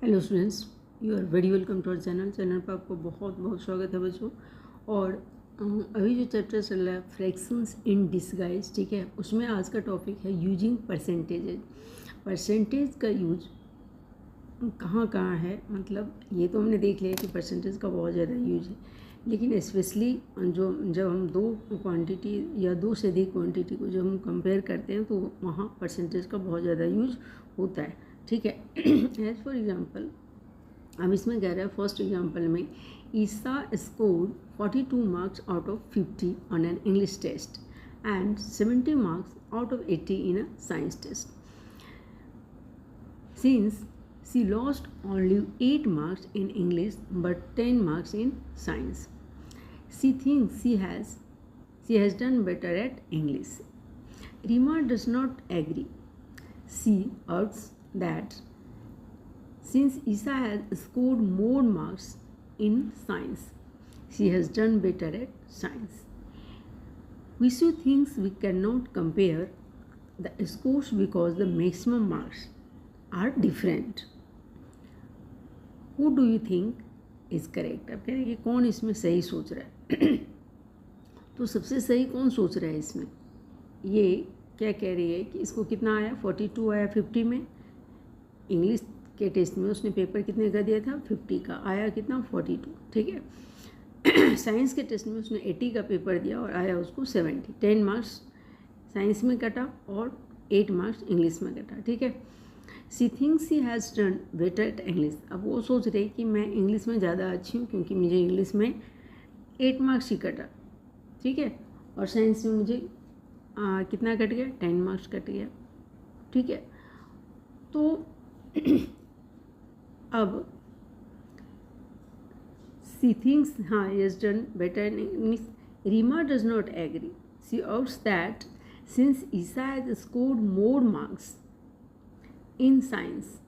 Hello students, you are very welcome to our channel पर आपको बहुत बहुत स्वागत है बच्चों। और अभी जो चैप्टर चल रहा है फ्रैक्शंस इन डिस्गाइज, ठीक है, उसमें आज का टॉपिक है यूजिंग परसेंटेजेज। परसेंटेज का यूज कहाँ कहाँ है, मतलब ये तो हमने देख लिया कि परसेंटेज का बहुत ज़्यादा यूज है, लेकिन स्पेशली जो जब हम दो क्वांटिटी या दो से अधिक क्वांटिटी को जब हम कंपेयर करते हैं तो वहाँ परसेंटेज का बहुत ज़्यादा यूज होता है, ठीक है। एज फॉर एग्जांपल, अब इसमें कह रहा है फर्स्ट एग्जांपल में Isa scored 42 marks out of 50 on an English test and 70 marks out of 80 in a science test. Since she lost only 8 marks in English but 10 marks in science, she thinks she has done better at English. Rima does not agree. She asks that since Isa has scored more marks in science, she has done better at science. Vishu thinks we cannot compare the scores because the maximum marks are different. Who do you think is correct? अब कह रहे हैं कि कौन इसमें सही सोच रहा है। तो सबसे सही कौन सोच रहा है इसमें? ये क्या कह रही है कि इसको कितना आया, 42 आया 50 में। इंग्लिश के टेस्ट में उसने पेपर कितने का दिया था, 50 का, आया कितना, 42, ठीक है। साइंस के टेस्ट में उसने 80 का पेपर दिया और आया उसको 70। 10 मार्क्स साइंस में कटा और 8 मार्क्स इंग्लिश में कटा, ठीक है। She thinks she has done better at English. अब वो सोच रही कि मैं इंग्लिश में ज़्यादा अच्छी हूँ क्योंकि मुझे इंग्लिश में 8 मार्क्स ही कटा, ठीक है, और साइंस में मुझे कितना कट गया, 10 मार्क्स कट गया, ठीक है। तो अब she thinks has done better in English. Reema does not agree. She outs that since Isa has scored more marks in science.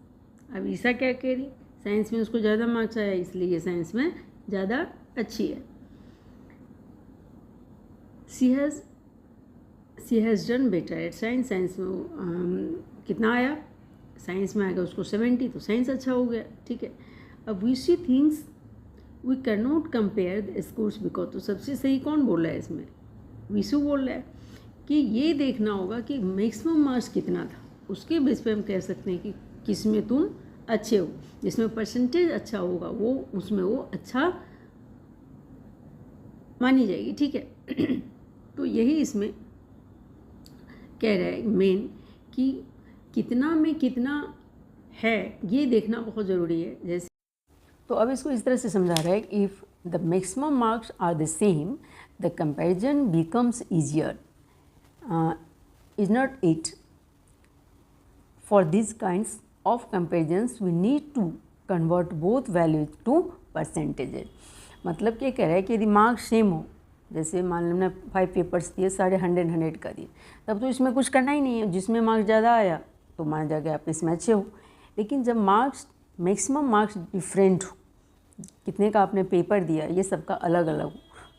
अब ईसा क्या कह रही, साइंस में उसको ज़्यादा मार्क्स आया इसलिए साइंस में ज़्यादा अच्छी है। She has done better at science. Science में कितना आया, साइंस में आएगा उसको 70, तो साइंस अच्छा हो गया, ठीक है। अब we thinks we can not compare the scores because, तो सबसे सही कौन बोल रहा है इसमें, विशु बोल रहा है कि ये देखना होगा कि मैक्सिमम मार्क्स कितना था, उसके बेस पे हम कह सकते हैं कि किस में तुम अच्छे हो। जिसमें परसेंटेज अच्छा होगा वो उसमें वो अच्छा मानी जाएगी, ठीक है। तो यही इसमें कह रहा है मेन कि कितना में कितना है ये देखना बहुत ज़रूरी है। जैसे तो अब इसको इस तरह से समझा रहा है, if the maximum marks are the same the comparison becomes easier, is not it. For these kinds of comparisons, we need to convert both values to percentages. मतलब क्या कह रहा है कि यदि मार्क्स सेम हो, जैसे मान लो हमने 5 पेपर्स दिए, सारे 100 का दिए, तब तो इसमें कुछ करना ही नहीं है, जिसमें मार्क्स ज़्यादा आया तो माना जाएगा आप इसमें अच्छे हो। लेकिन जब मार्क्स मैक्सिमम मार्क्स डिफरेंट हो, कितने का आपने पेपर दिया ये सबका अलग अलग हो,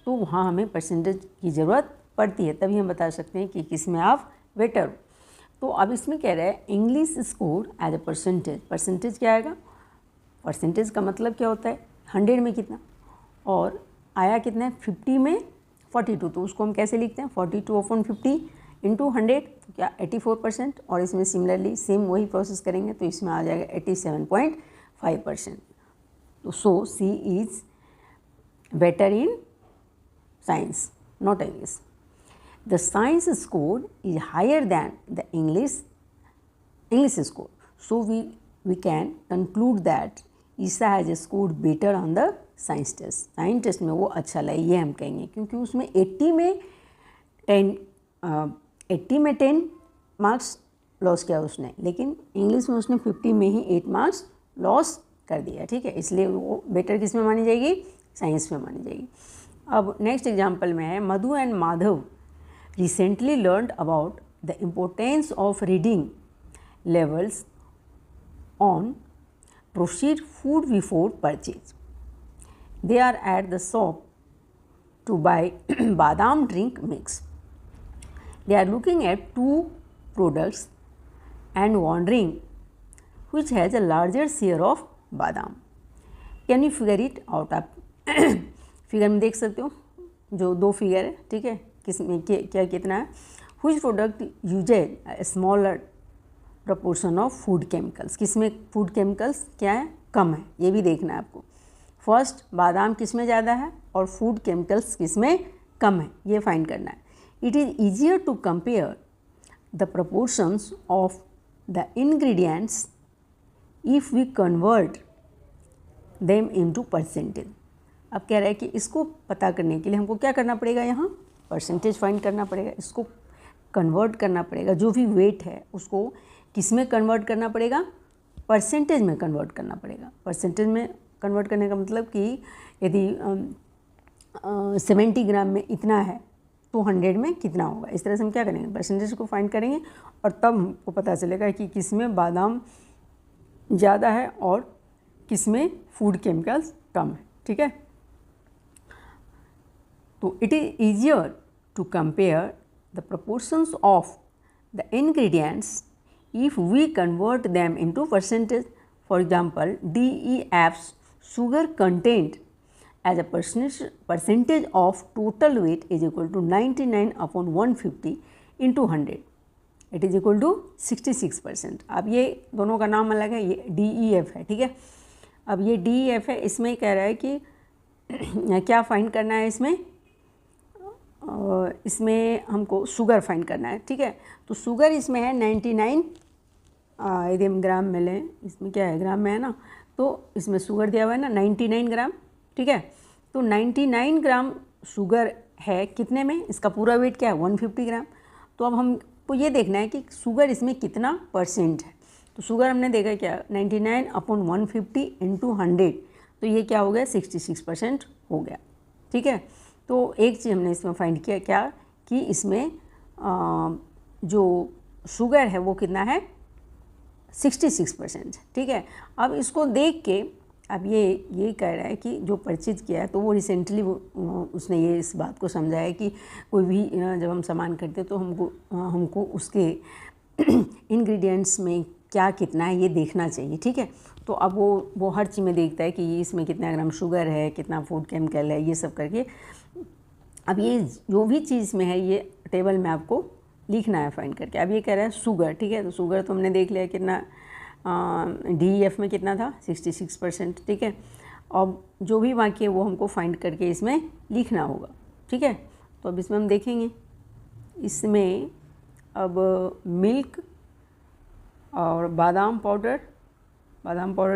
तो वहाँ हमें परसेंटेज की ज़रूरत पड़ती है, तभी हम बता सकते हैं कि किस में आप बेटर हो। तो अब इसमें कह रहा है English score as a percentage. Percentage क्या आएगा, परसेंटेज का मतलब क्या होता है, 100 में कितना, और आया कितना है 50 में 42, तो उसको हम कैसे लिखते हैं, 42/50 इंटू 100, तो क्या 84%। और इसमें सिमिलरली सेम वही प्रोसेस करेंगे तो इसमें आ जाएगा 87.5%। तो so she is better in science, not English. The science score is higher than the English score. So we can conclude that Isa has scored better on the science test. Science test में वो अच्छा लगा, ये हम कहेंगे, क्योंकि उसमें 80 में 10 मार्क्स लॉस किया उसने, लेकिन इंग्लिश में उसने 50 में ही 8 मार्क्स लॉस कर दिया, ठीक है। इसलिए वो बेटर किस में मानी जाएगी, साइंस में मानी जाएगी। अब नेक्स्ट एग्जाम्पल में है Madhu and Madhav recently learned about the importance of reading labels on proceed food before purchase. They are at the shop to buy badam drink mix. They are looking at 2 products and wondering which has a larger share of बादाम। Can you figure it out? आप figure में देख सकते हो, जो 2 figure है, ठीक है, किसमें क्या कितना है। Which product uses smaller proportion of food chemicals? किसमें फूड केमिकल्स क्या है, कम है, ये भी देखना है आपको। फर्स्ट, बादाम किसमें ज़्यादा है और फूड केमिकल्स किसमें कम है, ये फाइंड करना है। It is easier to compare the proportions of the ingredients if we convert them into percentage. अब कह रहा है कि इसको पता करने के लिए हमको क्या करना पड़ेगा, यहाँ परसेंटेज फाइंड करना पड़ेगा, इसको कन्वर्ट करना पड़ेगा। जो भी वेट है उसको किस में कन्वर्ट करना पड़ेगा, परसेंटेज में कन्वर्ट करना पड़ेगा। परसेंटेज में कन्वर्ट करने का मतलब कि यदि 70 ग्राम में इतना है तो 100 में कितना होगा। इस तरह से हम क्या करेंगे, परसेंटेज को फाइंड करेंगे और तब हमको पता चलेगा कि किस में बादाम ज़्यादा है और किस में फूड केमिकल्स कम है, ठीक है। तो it is easier to compare the proportions of the ingredients if we convert them into percentage. For example, DEF's sugar content as a percentage of total weight is equal to 99 upon 150 into 100. It is equal to 66%. अब ये दोनों का नाम अलग है, ये DEF है, ठीक है। अब ये DEF है, इसमें कह रहा है कि क्या फाइंड करना है, इसमें हमको शुगर फाइंड करना है, ठीक है। तो शुगर इसमें है 99, यदि हम ग्राम में लें, इसमें क्या है, ग्राम में है ना, तो इसमें शुगर दिया हुआ है ना 99 ग्राम, ठीक है। तो 99 ग्राम शुगर है कितने में, इसका पूरा वेट क्या है 150 ग्राम। तो अब हमको ये देखना है कि शुगर इसमें कितना परसेंट है। तो शुगर हमने देखा क्या 99 अपॉन 150 इंटू 100, तो ये क्या हो गया 66% हो गया, ठीक है। तो एक चीज़ हमने इसमें फाइंड किया क्या कि इसमें जो शुगर है वो कितना है 66%, ठीक है। अब इसको देख के अब ये कह रहा है कि जो परचेज किया है तो वो रिसेंटली उसने ये इस बात को समझा है कि कोई भी जब हम सामान खरीदते हैं तो हमको उसके इंग्रेडिएंट्स में क्या कितना है ये देखना चाहिए, ठीक है। तो अब वो हर चीज़ में देखता है कि इसमें कितना ग्राम शुगर है, कितना फूड केमिकल है, ये सब करके अब ये जो भी चीज़ में है ये टेबल में आपको लिखना है फाइंड करके। अब ये कह रहा है शुगर, ठीक है। तो शुगर तो हमने देख लिया कितना DEF में कितना था 66%, ठीक है। अब जो भी बाकी है वो हमको फाइंड करके इसमें लिखना होगा, ठीक है। तो अब इसमें हम देखेंगे, इसमें अब मिल्क और बादाम पाउडर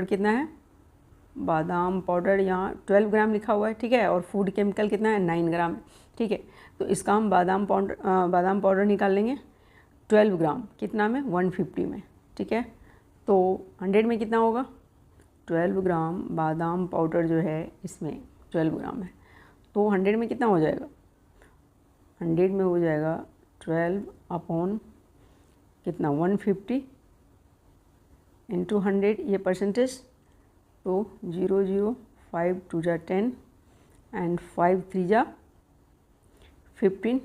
कितना है, बादाम पाउडर यहाँ 12 ग्राम लिखा हुआ है, ठीक है। और फूड केमिकल कितना है 9 ग्राम, ठीक है। तो इसका हम बादाम पाउडर निकाल लेंगे 12 ग्राम कितना में 150 में, ठीक है। तो 100 में कितना होगा 12 ग्राम बादाम पाउडर जो है इसमें 12 ग्राम है, तो 100 में कितना हो जाएगा, 100 में हो जाएगा 12 अपॉन कितना 150 इंटू 100, ये परसेंटेज। तो 0 0 5 2 जा 10 एंड 5 3 जा 15,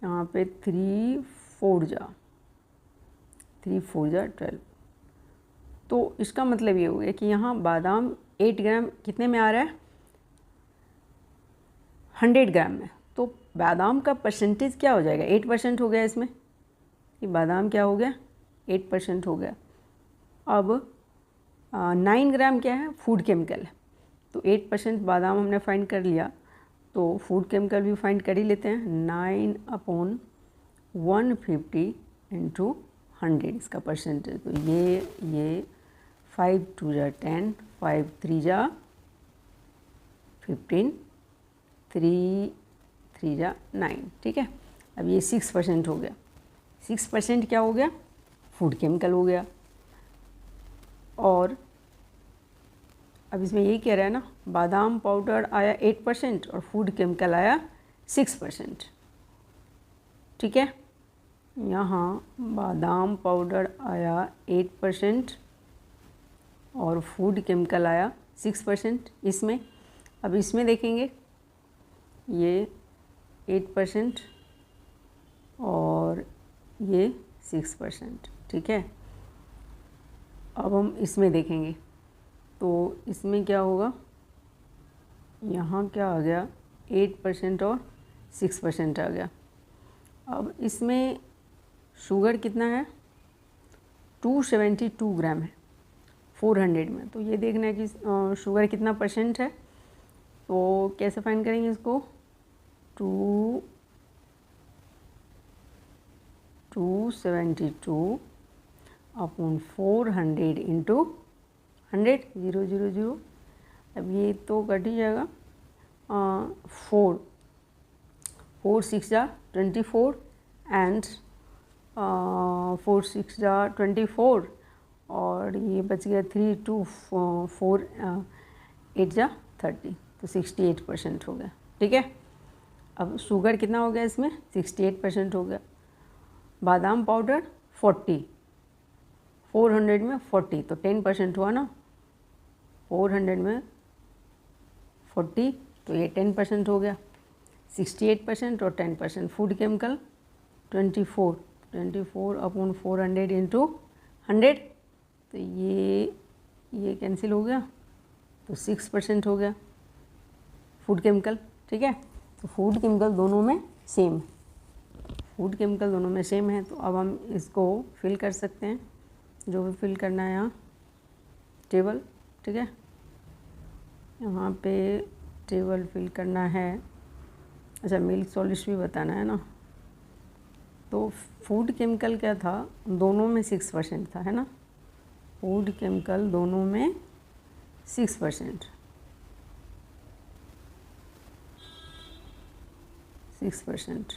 यहाँ पे 3 4 जा 12। तो इसका मतलब ये हो गया कि यहाँ बादाम 8 ग्राम कितने में आ रहा है 100 ग्राम में। तो बादाम का परसेंटेज क्या हो जाएगा 8% हो गया इसमें, कि बादाम क्या हो गया 8% हो गया। अब 9 ग्राम क्या है फूड केमिकल है, तो 8% बादाम हमने फाइंड कर लिया, तो फूड केमिकल भी फाइंड कर ही लेते हैं। 9 अपॉन 150 इंटू 100 इसका परसेंटेज। तो ये 5 2 जा 10, 5 3 जा 15, 3 3 जा 9, ठीक है। अब ये 6% हो गया, 6% क्या हो गया फूड केमिकल हो गया। और अब इसमें यही कह रहा है ना, बादाम पाउडर आया 8% और फूड केमिकल आया 6%, ठीक है। यहाँ बादाम पाउडर आया 8% और फूड केमिकल आया 6% इसमें। अब इसमें देखेंगे ये 8% और ये 6%, ठीक है। अब हम इसमें देखेंगे तो इसमें क्या होगा, यहाँ क्या आ गया 8% और 6% आ गया। अब इसमें शुगर कितना है, 272 ग्राम है 400 में। तो ये देखना है कि शुगर कितना परसेंट है। तो कैसे फाइंड करेंगे इसको, 272 अपॉन 400 इंटू 100, 0 0 0। अब ये तो कट ही जाएगा, 4 6 जा 24 एंड 4 6 जा 24 और ये बच गया 3 2 4 8 जा 30, तो 68% हो गया। ठीक है, अब शुगर कितना हो गया इसमें, 68% हो गया। बादाम पाउडर 40, 400 में 40 तो 10% हुआ ना, 400 में 40 तो ये 10% हो गया। 68% और 10%। फूड केमिकल 24 अपॉन 400 इंटू 100, तो ये कैंसिल हो गया, तो 6% हो गया फूड केमिकल। ठीक है, तो फूड केमिकल दोनों में सेम, है। तो अब हम इसको फिल कर सकते हैं, जो भी फिल करना है यहाँ टेबल। ठीक है, यहाँ पे टेबल फिल करना है। अच्छा, मिल्क सॉलिड्स भी बताना है ना। तो फूड केमिकल क्या था, दोनों में 6% था, है ना। फूड केमिकल दोनों में 6%, 6%।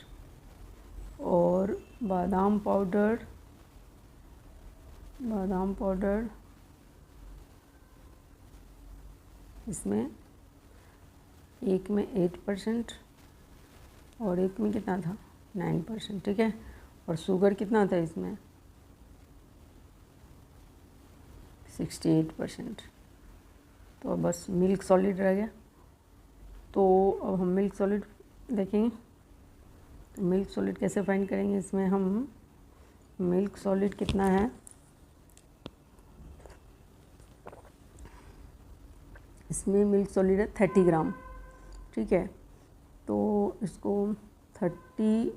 और बादाम पाउडर इसमें एक में 8% और एक में कितना था 9%। ठीक है, और शुगर कितना था इसमें 68%। तो अब बस मिल्क सॉलिड रह गया। तो अब हम मिल्क सॉलिड देखेंगे। तो मिल्क सॉलिड कैसे फाइंड करेंगे, इसमें हम मिल्क सॉलिड कितना है, इसमें मिल्क सॉलिड है 30 ग्राम। ठीक है, तो इसको 30,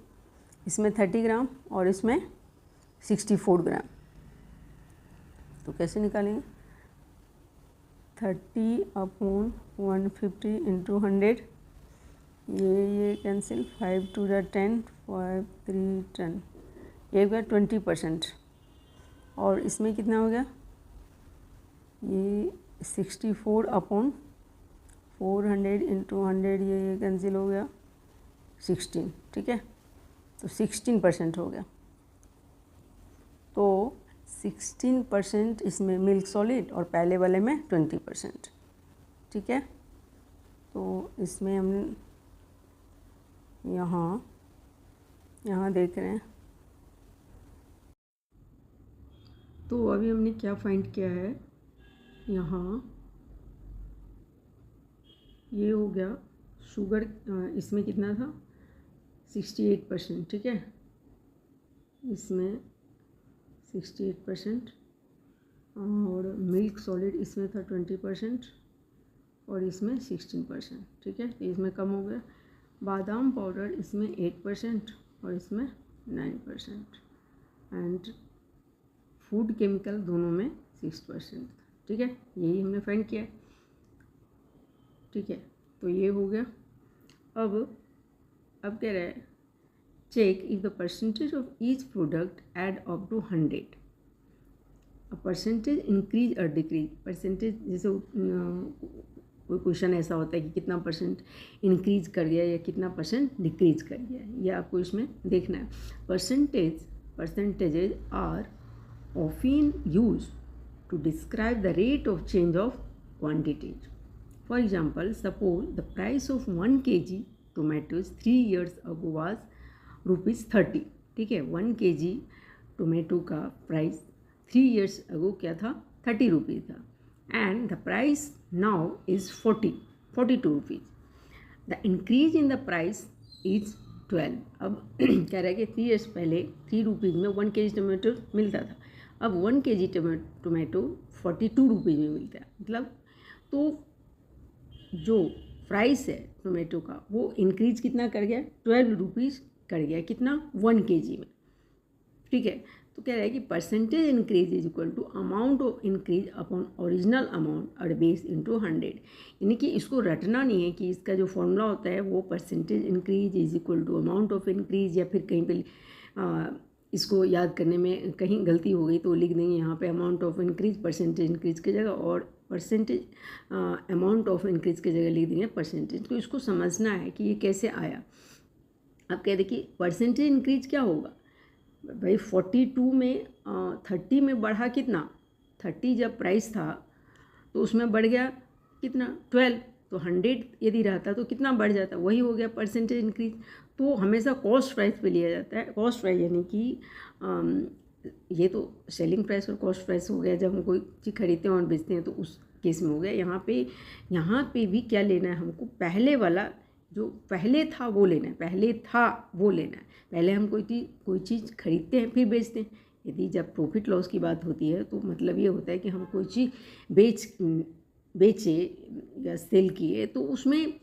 इसमें 30 ग्राम और इसमें 64 ग्राम। तो कैसे निकालेंगे, 30 अपॉन 150 इंटू 100, ये कैंसिल, 5 2 जा 10, 5 3 10, ये हो गया 20%। और इसमें कितना हो गया, ये 64 अपॉन 400 इंटू 100, ये कैंसिल हो गया 16। ठीक है, तो 16% हो गया। तो 16% इसमें मिल्क सॉलिड और पहले वाले में 20%। ठीक है, तो इसमें हम यहाँ देख रहे हैं। तो अभी हमने क्या फाइंड किया है, यहाँ ये हो गया शुगर, इसमें कितना था 68%। ठीक है, इसमें 68% और मिल्क सॉलिड इसमें था 20% और इसमें 16%। ठीक है, तो इसमें कम हो गया। बादाम पाउडर इसमें 8% और इसमें 9% एंड फूड केमिकल दोनों में 6%। ठीक है, यही हमने फाइंड किया। ठीक है, तो ये हो गया। अब कह रहा है check if the percentage of each product add up to 100, percentage increase और डिक्रीज। परसेंटेज जैसे कोई क्वेश्चन ऐसा होता है कि कितना परसेंट इंक्रीज कर गया या कितना परसेंट डिक्रीज कर गया, ये आपको इसमें देखना है। Percentages are often used to describe the rate of change of quantities. For example, suppose the price of 1 kg tomatoes 3 years ago was ₹30। ठीक है, 1 kg टोमेटो का प्राइस 3 years ago क्या था, 30 रुपीज़ था। And the price now is 42 rupees. The increase in the price is 12। अब कह रहा है कि 3 years पहले 3 रुपीज़ में 1 kg टोमेटो मिलता था, अब 1 kg टोमेटो 42 रुपीज़ में मिलता है, मतलब तो जो प्राइस है टोमेटो का वो इंक्रीज कितना कर गया, 12 रुपीज़ कर गया, कितना 1 kg में, ठीक है। तो कह रहा है कि percentage increase is equal to amount of increase upon original amount और बेस इनटू 100, यानी कि इसको रटना नहीं है कि इसका जो फॉर्मूला होता है वो percentage increase is equal to amount of increase, या फिर कहीं पे इसको याद करने में कहीं गलती हो गई तो लिख देंगे यहाँ पे amount of increase percentage increase की जगह, और परसेंटेज अमाउंट ऑफ इंक्रीज की जगह लिख देंगे परसेंटेज। तो इसको समझना है कि ये कैसे आया। अब कह देखिए परसेंटेज इंक्रीज क्या होगा भाई, 42 में 30 में बढ़ा कितना, 30 जब प्राइस था तो उसमें बढ़ गया कितना 12, तो 100 यदि रहता तो कितना बढ़ जाता, वही हो गया परसेंटेज इंक्रीज। तो हमेशा कॉस्ट प्राइस पे लिया जाता है, कॉस्ट प्राइस यानी कि ये तो सेलिंग प्राइस और कॉस्ट प्राइस हो गया जब हम कोई चीज़ खरीदते हैं और बेचते हैं, तो उस केस में हो गया। यहाँ पे भी क्या लेना है हमको, पहले वाला जो पहले था वो लेना है, पहले था वो लेना है। पहले हम कोई चीज़ खरीदते हैं फिर बेचते हैं। यदि जब प्रॉफिट लॉस की बात होती है तो मतलब ये होता है कि हम कोई चीज़ बेचे या सेल किए तो उसमें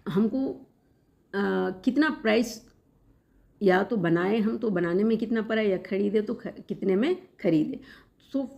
हमको कितना प्राइस, या तो बनाए हम तो बनाने में कितना पड़ा, या खरीदे तो कितने में खरीदे। तो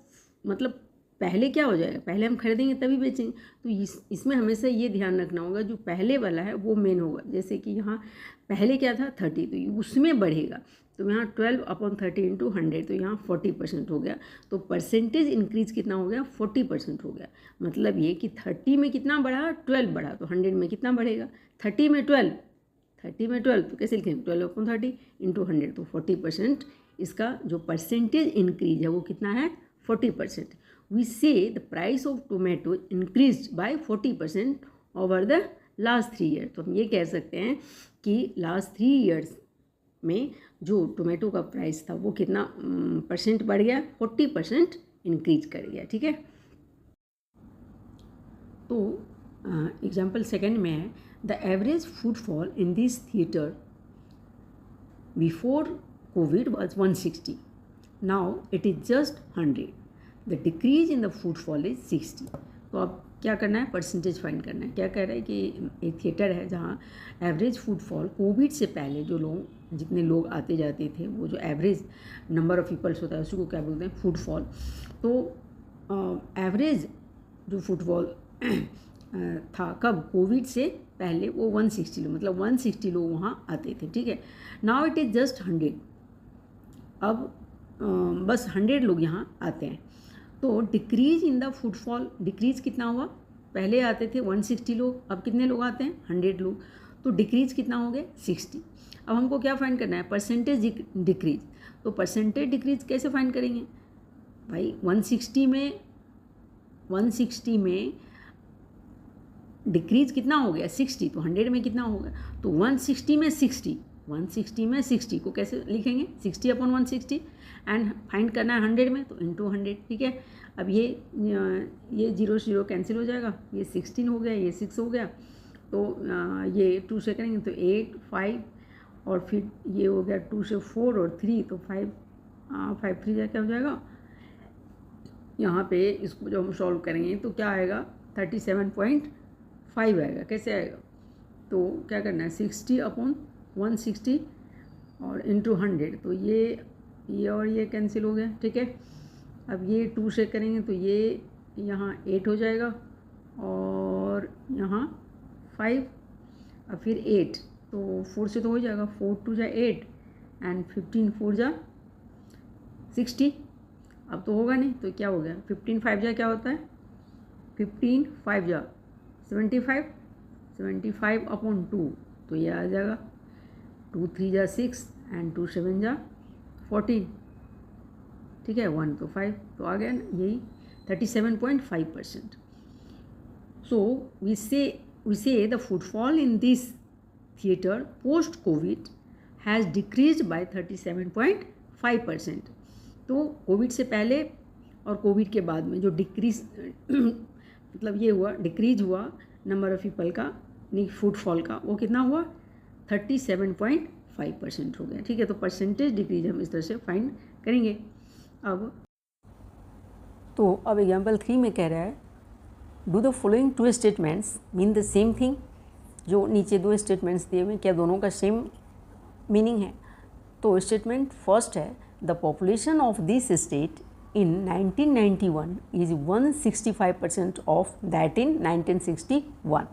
मतलब पहले क्या हो जाएगा, पहले हम खरीदेंगे तभी बेचेंगे। तो इसमें हमेशा ये ध्यान रखना होगा जो पहले वाला है वो मेन होगा। जैसे कि यहाँ पहले क्या था 30, तो उसमें बढ़ेगा, तो यहाँ 12/30 इंटू 100, तो यहाँ 40% हो गया। तो परसेंटेज इंक्रीज कितना हो गया, 40% हो गया। मतलब ये कि 30 में कितना बढ़ा, 12 बढ़ा, तो 100 में कितना बढ़ेगा, 30 में 12 तो कैसे लिखेंगे 12/30 इंटू 100, तो 40% इसका जो परसेंटेज इंक्रीज है वो कितना है 40%। We say the price of tomato increased by 40% over the last 3 years। तो हम ये कह सकते हैं कि लास्ट 3 years में जो टोमेटो का प्राइस था वो कितना परसेंट बढ़ गया, 40% इंक्रीज कर गया, ठीक है। तो एग्जाम्पल सेकेंड में है the average footfall in this theatre before Covid was 160, now it is just 100, the decrease in the footfall is 60। तो अब क्या करना है, परसेंटेज फाइंड करना है। क्या कह रहा है कि एक थिएटर है जहाँ एवरेज फुटफॉल कोविड से पहले जो लोग जितने लोग आते जाते थे वो जो एवरेज नंबर ऑफ पीपल्स होता है उसी को क्या बोलते हैं, फुटफॉल। तो एवरेज जो फुटफॉल था कब, कोविड से पहले वो 160 लोग, मतलब 160 लोग वहाँ आते थे, ठीक है। नाउ इट इज़ जस्ट 100, अब बस 100 लोग यहाँ आते हैं। तो decrease in the footfall, decrease कितना हुआ, पहले आते थे 160 लोग, अब कितने लोग आते हैं 100 लोग, तो डिक्रीज कितना हो गया 60। अब हमको क्या फाइंड करना है, परसेंटेज डिक्रीज। तो परसेंटेज डिक्रीज कैसे फाइंड करेंगे भाई, 160 में डिक्रीज कितना हो गया 60, तो 100 में कितना होगा, तो 160 में 60 को कैसे लिखेंगे, 60/160, एंड फाइंड करना है 100 में तो इंटू 100, ठीक है। अब ये 0 0 कैंसिल हो जाएगा, ये 16 हो गया, ये 6 हो गया, तो ये 2 से करेंगे तो 8 5, और फिर ये हो गया 2 से 4 और 3, तो 5 3 क्या हो जाएगा, यहाँ पे इसको जब हम सॉल्व करेंगे तो क्या आएगा 37.5 आएगा। कैसे आएगा, तो क्या करना है 60/160 और इंटू 100, तो ये और ये कैंसिल हो गया, ठीक है। अब ये 2 से करेंगे तो ये यहाँ 8 हो जाएगा और यहाँ 5, अब फिर 8, तो 4 से तो हो जाएगा, 4 2 जा 8 एंड 15 4 जा 60। अब तो होगा नहीं, तो क्या हो गया 15 5 जा क्या होता है, 15 5 जा 75, 75/2, तो ये आ जाएगा 2 3 जा 6 एंड 2 7 जा 14, ठीक है, 1 तो 5, तो आ गया ना यही 37.5%। सो वी से the footfall in this theatre post Covid has decrease by 37.5%। तो कोविड से पहले और कोविड के बाद में जो डिक्रीज मतलब ये हुआ, डिक्रीज हुआ नंबर ऑफ पीपल का, नहीं फुटफॉल का, वो कितना हुआ 37.5% हो गया, ठीक है। तो परसेंटेज डिक्रीज हम इस तरह से फाइंड करेंगे। अब एग्जाम्पल 3 में कह रहा है do the following two statements mean the same thing. जो नीचे दो स्टेटमेंट्स दिए हुए क्या दोनों का सेम मीनिंग है? तो स्टेटमेंट फर्स्ट है the population of this state in 1991 is 165% of that in 1961।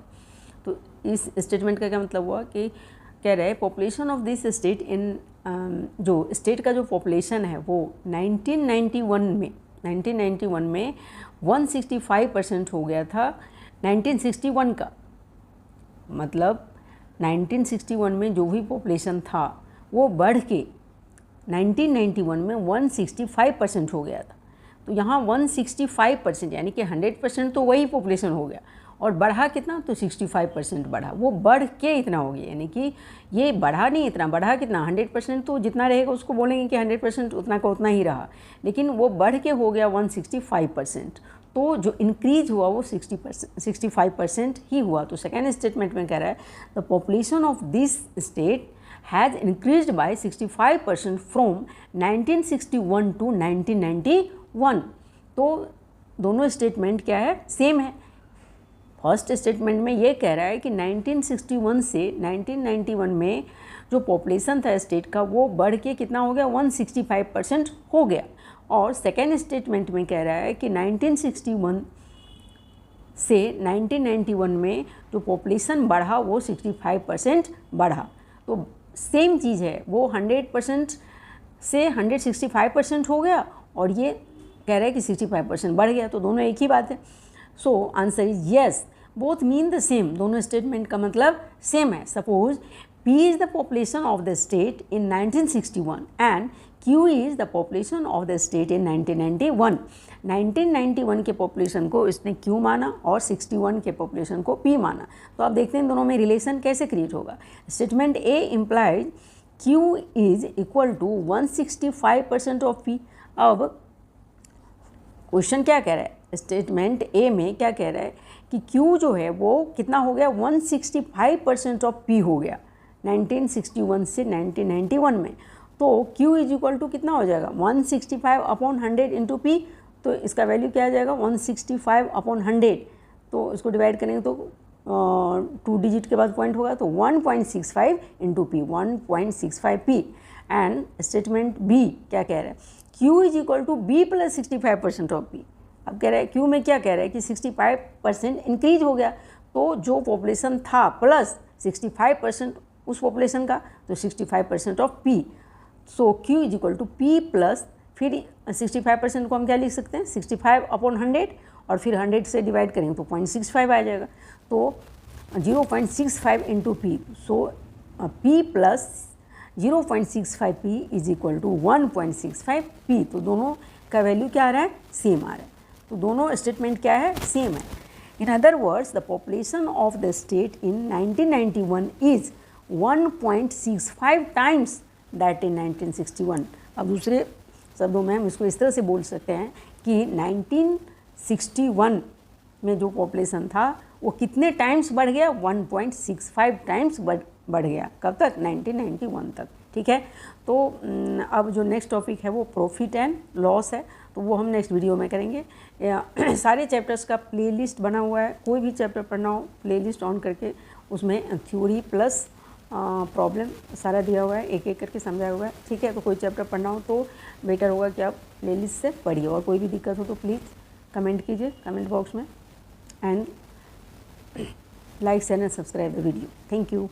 तो इस स्टेटमेंट का क्या मतलब हुआ कि कह रहे हैं population of this state in जो स्टेट का जो पॉपुलेशन है वो 1991 में 165% हो गया था 1961 का। मतलब 1961 में जो भी पॉपुलेशन था वो बढ़ के 1991 में 165% हो गया था। तो यहाँ 165% यानी कि 100% तो वही पॉपुलेशन हो गया और बढ़ा कितना? तो 65% बढ़ा। वो बढ़ के इतना हो गया, यानी कि ये बढ़ा नहीं इतना, बढ़ा कितना? 100% तो जितना रहेगा उसको बोलेंगे कि 100% उतना का उतना ही रहा, लेकिन वो बढ़ के हो गया 165%। तो जो इंक्रीज हुआ वो 65% ही हुआ। तो सेकेंड स्टेटमेंट में कह रहा है the population of this state has increased by 65% from 1961 to 1991। तो दोनों स्टेटमेंट क्या है? सेम है। फर्स्ट स्टेटमेंट में ये कह रहा है कि 1961 से 1991 में जो पॉपुलेशन था स्टेट का वो बढ़ के कितना हो गया? 165% हो गया। और सेकेंड स्टेटमेंट में कह रहा है कि 1961 से 1991 में जो पॉपुलेशन बढ़ा वो 65% बढ़ा। तो सेम चीज़ है, वो 100% से 165% हो गया और ये कह रहा है कि 65% बढ़ गया। तो दोनों एक ही बात है। So answer is yes, both mean the same. दोनों स्टेटमेंट का मतलब सेम है। Suppose P is the population of the state in 1961 and Q is the population of the state in 1991। 1991 के पॉपुलेशन को इसने Q माना और 61 के पॉपुलेशन को P माना। तो आप देखते हैं दोनों में रिलेशन कैसे क्रिएट होगा। Statement A implies Q is equal to 165% of P। अब क्वेश्चन क्या कह रहा है? स्टेटमेंट A में क्या कह रहा है कि Q जो है वो कितना हो गया? 165% ऑफ P हो गया 1961 से 1991 में। तो Q इज इक्वल टू कितना हो जाएगा? 165 अपॉन 100 इंटू P। तो इसका वैल्यू क्या आ जाएगा? 165 अपॉन 100। तो इसको डिवाइड करेंगे तो 2 डिजिट के बाद पॉइंट होगा, तो 1.65 into P, 1.65 P। And statement B क्या कह रहा है? Q is equal to B plus 65% of P। अब कह रहा है Q में क्या कह रहा है कि 65% इंक्रीज हो गया। तो जो पॉपुलेशन था प्लस 65% उस पॉपुलेशन का, तो 65% of P। So Q is equal to P plus फिर 65% को हम क्या लिख सकते हैं? 65 अपॉन 100 और फिर 100 से डिवाइड करेंगे तो 0.65 आ जाएगा। तो 0.65 into P। So P plus 0.65 P is equal to 1.65 P। तो दोनों का वैल्यू क्या आ रहा है? सेम आ रहा है। तो दोनों स्टेटमेंट क्या है? सेम है। In other words the population of the state in 1991 is 1.65 times that in 1961। अब दूसरे शब्दों में हम इसको इस तरह से बोल सकते हैं कि 1961 में जो पॉपुलेशन था वो कितने टाइम्स बढ़ गया? 1.65 टाइम्स बढ़ गया। कब तक? 1991 तक। ठीक है। तो अब जो नेक्स्ट टॉपिक है वो प्रॉफिट एंड लॉस है, तो वो हम नेक्स्ट वीडियो में करेंगे। सारे चैप्टर्स का प्लेलिस्ट बना हुआ है, कोई भी चैप्टर पढ़ना हो प्लेलिस्ट ऑन करके उसमें थ्योरी प्लस प्रॉब्लम सारा दिया हुआ है, एक एक करके समझाया हुआ है। ठीक है। तो कोई चैप्टर पढ़ना हो तो बेटर होगा कि आप प्लेलिस्ट से पढ़िए, और कोई भी दिक्कत हो तो प्लीज़ कमेंट कीजिए कमेंट बॉक्स में। And like share and subscribe the video. Thank you.